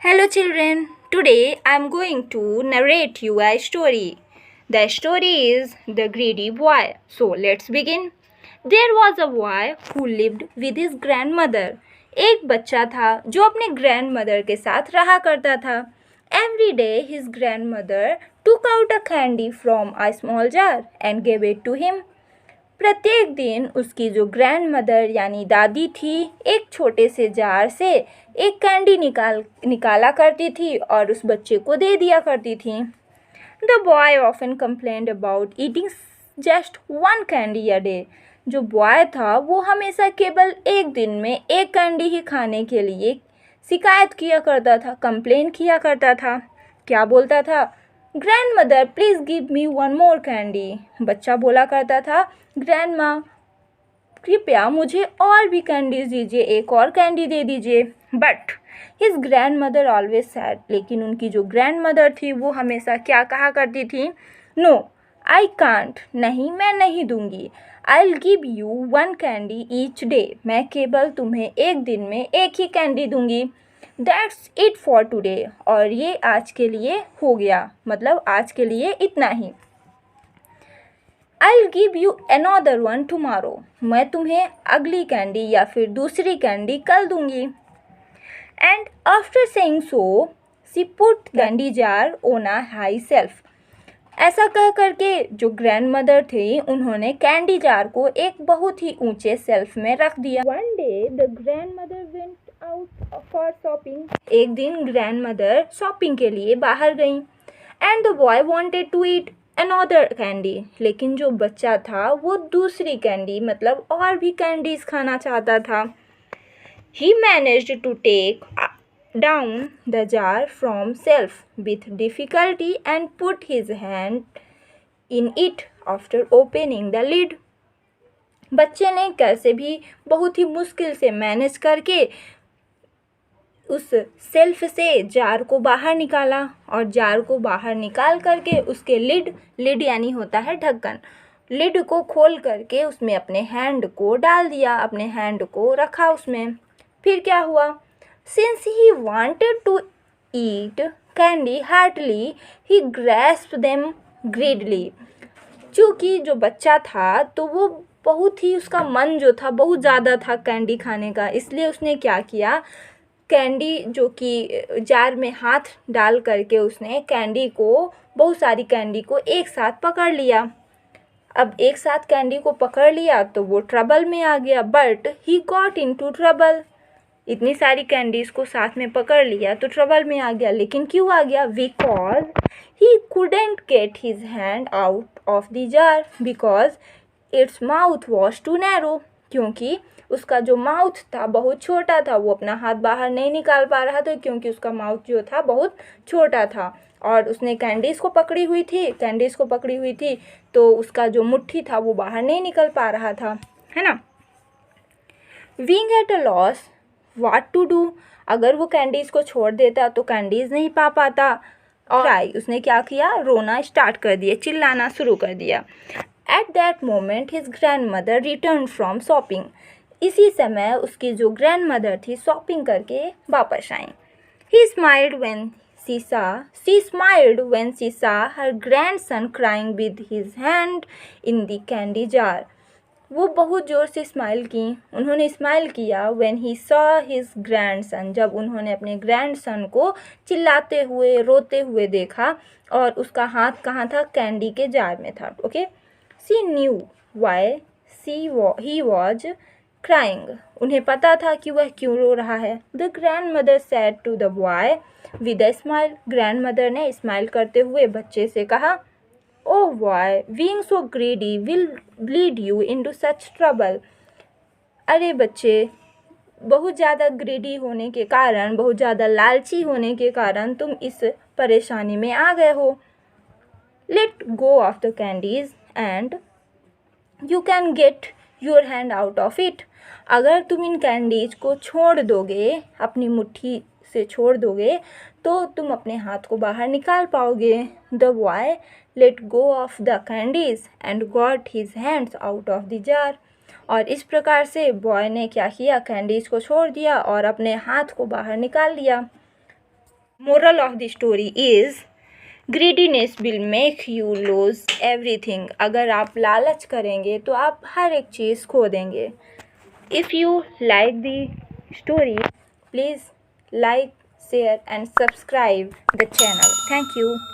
Hello children, today I am going to narrate you a story. The story is The Greedy Boy. So let's begin. There was a boy who lived with his grandmother. एक बच्चा था जो अपने grandmother के साथ रहा करता था. Every day his grandmother took out a candy from a small jar and gave it to him. प्रत्येक दिन उसकी जो ग्रैंड मदर यानी दादी थी एक छोटे से जार से एक कैंडी निकाला करती थी और उस बच्चे को दे दिया करती थी. The boy often complained about eating just one candy a day. जो बॉय था वो हमेशा केवल एक दिन में एक कैंडी ही खाने के लिए शिकायत किया करता था, कंप्लेन किया करता था. क्या बोलता था? Grand mother please give me one more candy. बच्चा बोला करता था, ग्रैंड माँ कृपया मुझे और भी कैंडीज दीजिए, एक और कैंडी दे दीजिए. But his grand mother always sad. लेकिन उनकी जो ग्रैंड मदर थी वो हमेशा क्या कहा करती थी? No I can't. नहीं, मैं नहीं दूंगी. I will give you one candy each day. मैं केवल तुम्हें एक दिन में एक ही कैंडी दूंगी. That's it for today. और ये आज के लिए हो गया, मतलब आज के लिए इतना ही. I will give you another one tomorrow. मैं तुम्हें अगली कैंडी या फिर दूसरी कैंडी कल दूंगी. And after saying so she put candy jar on a high self. ऐसा कह करके जो ग्रैंड मदर थी उन्होंने कैंडी जार को एक बहुत ही ऊंचे सेल्फ में रख दिया. One day the grandmother went out for shopping. एक दिन ग्रैंड मदर शॉपिंग के लिए बाहर गई. And the boy wanted to eat another candy. लेकिन जो बच्चा था वो दूसरी कैंडी मतलब और भी कैंडीज खाना चाहता था. He managed to take down the jar from shelf with difficulty and put his hand in it after opening the lid. बच्चे ने कैसे भी बहुत ही मुश्किल से मैनेज करके उस सेल्फ से जार को बाहर निकाला और जार को बाहर निकाल करके उसके लिड यानी होता है ढक्कन, लिड को खोल करके उसमें अपने हैंड को डाल दिया, अपने हैंड को रखा उसमें. फिर क्या हुआ? Since he wanted to eat candy heartily, he grasped them greedily. चूँकि जो बच्चा था तो वो बहुत ही उसका मन जो था बहुत ज़्यादा था कैंडी खाने का, इसलिए उसने क्या किया, कैंडी जो कि जार में हाथ डाल करके उसने कैंडी को, बहुत सारी कैंडी को एक साथ पकड़ लिया. अब एक साथ कैंडी को पकड़ लिया तो वो ट्रबल में आ गया. But he got into trouble. इतनी सारी कैंडीज को साथ में पकड़ लिया तो ट्रबल में आ गया. लेकिन क्यों आ गया? Because he couldn't get his hand out of the jar because its mouth was too narrow. क्योंकि उसका जो माउथ था बहुत छोटा था, वो अपना हाथ बाहर नहीं निकाल पा रहा था क्योंकि उसका माउथ जो था बहुत छोटा था. और उसने कैंडीज़ को पकड़ी हुई थी तो उसका जो मुट्ठी था वो बाहर नहीं निकल पा रहा था, है ना. Being at a loss what to do. अगर वो कैंडीज़ को छोड़ देता तो कैंडीज़ नहीं पा पाता. और उसने क्या किया? रोना स्टार्ट कर दिया, चिल्लाना शुरू कर दिया. At that moment his grand mother return from shopping. इसी समय उसकी जो ग्रैंड मदर थी शॉपिंग करके वापस आई. He smiled when she smiled when she saw her grandson crying with his hand in the candy jar. वो बहुत ज़ोर से उन्होंने स्माइल किया when he saw his grandson. जब उन्होंने अपने ग्रैंडसन को चिल्लाते हुए रोते हुए देखा और उसका हाथ कहाँ था? कैंडी के जार में था. Okay. she knew why he was crying. उन्हें पता था कि वह क्यों रो रहा है. the grandmother said to the boy with a smile. Grandmother ने स्माइल करते हुए बच्चे से कहा, Oh boy, being so greedy will lead you into such trouble. अरे बच्चे, बहुत ज़्यादा ग्रीडी होने के कारण, बहुत ज़्यादा लालची होने के कारण तुम इस परेशानी में आ गए हो. Let go of the candies and you can get your hand out of it. अगर तुम इन कैंडीज को छोड़ दोगे, अपनी मुट्ठी से छोड़ दोगे तो तुम अपने हाथ को बाहर निकाल पाओगे. The boy let go of the candies and got his hands out of the jar. और इस प्रकार से बॉय ने क्या किया? कैंडीज को छोड़ दिया और अपने हाथ को बाहर निकाल लिया. Moral of the story is greediness will make you lose everything. अगर आप लालच करेंगे तो आप हर एक चीज़ खो देंगे. If you like the story, please like, share and subscribe the channel. Thank you.